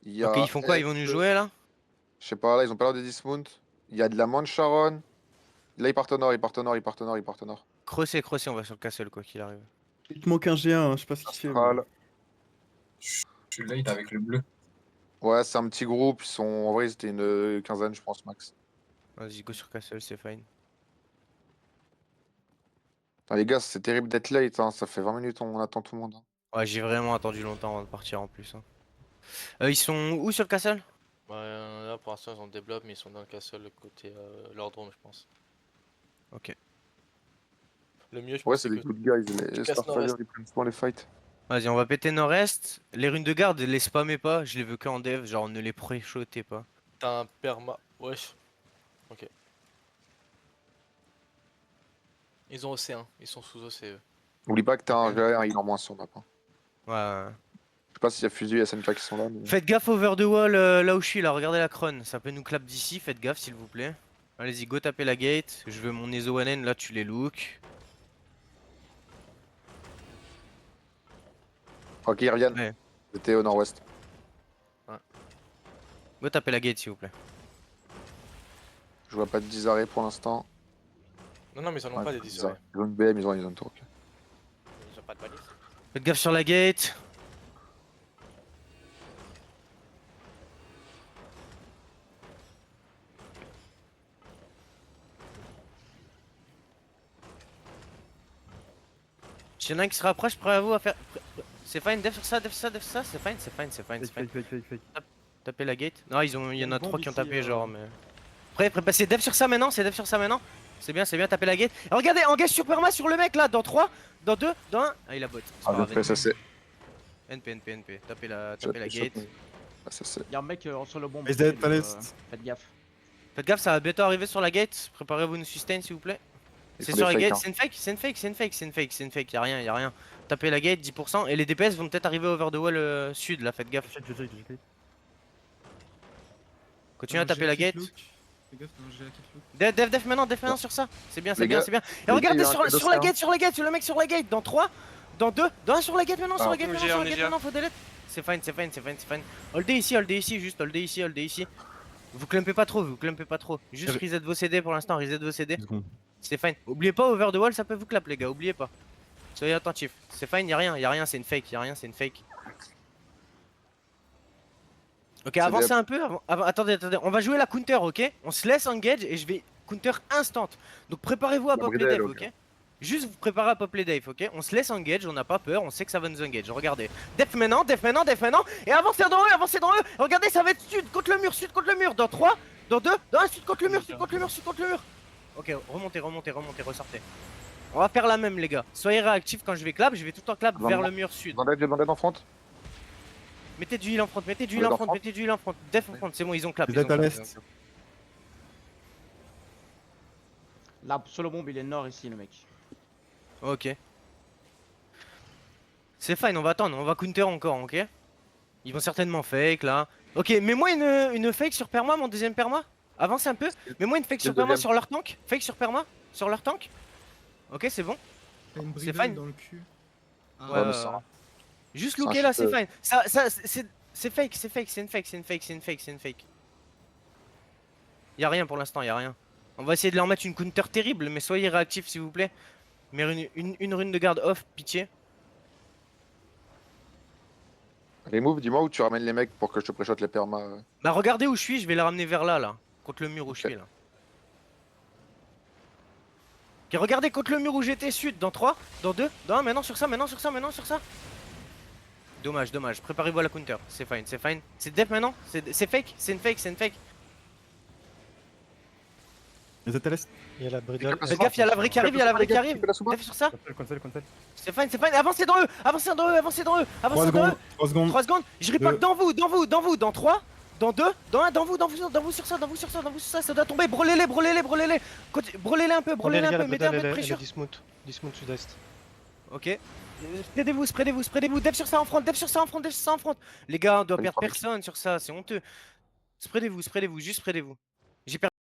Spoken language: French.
Il y Ok, a ils font quoi? Ils vont nous jouer là? je sais pas, là, ils ont pas l'air de dismount. Il y a de la Mancharon. Là, ils partent au nord, ils partent au nord, ils partent au nord, ils partent au nord. Crosser, crosser, on va sur le castle quoi qu'il arrive. Il te manque un G1, hein, je sais pas ce qu'il fait. Mais... Astral. Je suis late avec le bleu. Ouais, c'est un petit groupe. Ils sont... En vrai, ils étaient une quinzaine, je pense, max. Vas-y, go sur castle, c'est fine. Putain, les gars, c'est terrible d'être late, hein. Ça fait 20 minutes, on attend tout le monde, hein. Ouais, j'ai vraiment attendu longtemps avant de partir en plus, hein. Ils sont où sur le castle? Ouais, là pour l'instant ils ont développé mais ils sont dans le castle côté Lordrum je pense. Ok. Le mieux je Ouais, pense c'est c'est des que good guys. Les casses Starfire, nord-est. ils prennent souvent les fights. Vas-y, on va péter nord-est. Les runes de garde, les spammez pas, je les veux que en dev, genre ne les pré-shotez pas. T'as un perma. Wesh. Ok. Ils ont OC1, ils sont sous OC eux. N'oublie pas que t'as un Ok. G1, il est en moins sur map, hein. Ouais. Je sais pas s'il y a Fusu et SNK qui sont là, mais... Faites gaffe over the wall là où je suis là, regardez la crone, ça peut nous clap d'ici, faites gaffe s'il vous plaît. Allez-y, go taper la gate, je veux mon Ezo Wanen, là tu les look. Ok, ils reviennent. Ouais. C'était au nord-ouest. Go taper la gate s'il vous plaît. Je vois pas de 10 arrêts pour l'instant. Non, non, mais ils en ont Ouais, pas des ils 10 ont ils ont une BM, ils ont une tour. Ok. Ils ont pas de balise. Faites gaffe sur la gate. S'il y en a un qui se rapproche, prêt à vous à faire... C'est fine, def sur ça, def sur ça, def sur ça, c'est fine, c'est fine, c'est fine, c'est Fake, fine. fake, fake, fake, fake. Tapez la gate. Non, il y en une a bombe 3 qui ont ici, tapé genre mais... Prêt, c'est dev sur ça maintenant, c'est dev sur ça maintenant. C'est bien, tapez la gate. Et regardez, engage sur perma sur le mec là, dans 3, dans 2, dans 1. Ah il a bot. C'est Ah, pas bien grave, fait, ça c'est. NP. Tapez la gate. Ah, ça c'est. Y'a un mec sur le bombe. Is dead, Palest. Faites gaffe. Faites gaffe, ça va bientôt arriver sur la gate. Préparez-vous une sustain s'il vous plaît. Ils C'est font sur des la fakes, gate, hein. c'est une fake, y'a rien. Tapez la gate, 10%. Et les DPS vont peut-être arriver over the wall sud là, faites gaffe. Je check. Continuez à taper la gate. Fais gaffe, t'as un GA qui te look. Def maintenant sur ça. C'est bien. Les gars, Et les regardez gars, il y a un sur la cadeau, gate, sur le mec sur la gate. Dans 3, dans 2, dans 1 sur la gate maintenant, sur la gate maintenant, faut delete. C'est fine. Holdez ici, juste holdez ici. Vous clumpez pas trop, Juste reset vos CD pour l'instant, C'est fine. Oubliez pas, over the wall, ça peut vous clap les gars, oubliez pas. Soyez attentifs. C'est fine, y'a rien, c'est une fake. Ok, avancez un peu. Attendez, on va jouer la counter, ok? On se laisse engage et je vais counter instant. Donc préparez-vous à pop les dives, ok? Juste vous préparez à pop les dives, ok? On se laisse engage, on n'a pas peur, on sait que ça va nous engage. Regardez. Def maintenant. Et avancez dans eux. Regardez, ça va être sud contre le mur. Dans 3, dans 2, dans 1, sud contre le mur. Ok, remontez, ressortez. On va faire la même, les gars. Soyez réactifs quand je vais clap, je vais tout le temps clap vers le mur sud. Bandage en front. Mettez du heal en front, Def en front, c'est bon, ils ont clap. Vous êtes à l'est. Là, sur le bombe, il est nord ici, le mec. Ok. C'est fine, on va attendre, on va counter encore, ok? Ils vont certainement fake là. Ok, mets-moi une fake sur perma, mon deuxième perma. Avance un peu. Mets-moi une fake sur perma sur leur tank. Fake sur perma, sur leur tank. Ok, c'est bon. T'as une C'est brivelle fine. dans le cul. Ah, Ouais, mais ça- juste c'est un looker là, c'est cheat, fine. C'est fake, c'est une fake. Y'a rien pour l'instant, y'a rien. On va essayer de leur mettre une counter terrible, mais soyez réactifs s'il vous plaît. Mais une rune de garde off, pitié. Remove, dis-moi où tu ramènes les mecs pour que je te pré-shot les permas. Bah regardez où je suis, je vais les ramener vers là, contre le mur où je suis là. Ok, regardez contre le mur où j'étais sud, dans 3, dans 2, dans 1, maintenant sur ça. Dommage, préparez-vous à la counter, c'est fine. C'est def maintenant, c'est fake, c'est une fake. Vous êtes à l'est. Il y a la bridle. Faites gaffe, y'a la vraie qui arrive, Def sur ça. Cancel. C'est fine, avancez dans eux. 3 secondes. 3 secondes, je repack dans vous, dans 3, dans 2, dans 1, dans vous sur ça, ça doit tomber, brûlez-les. Brûlez-les un peu, mettez un peu de pression. Dismount sud-est. Ok. Spreadez-vous, def sur ça en front. Les gars, on doit perdre personne sur ça, c'est honteux. Spreadez-vous, juste spreadez-vous. J'ai perdu.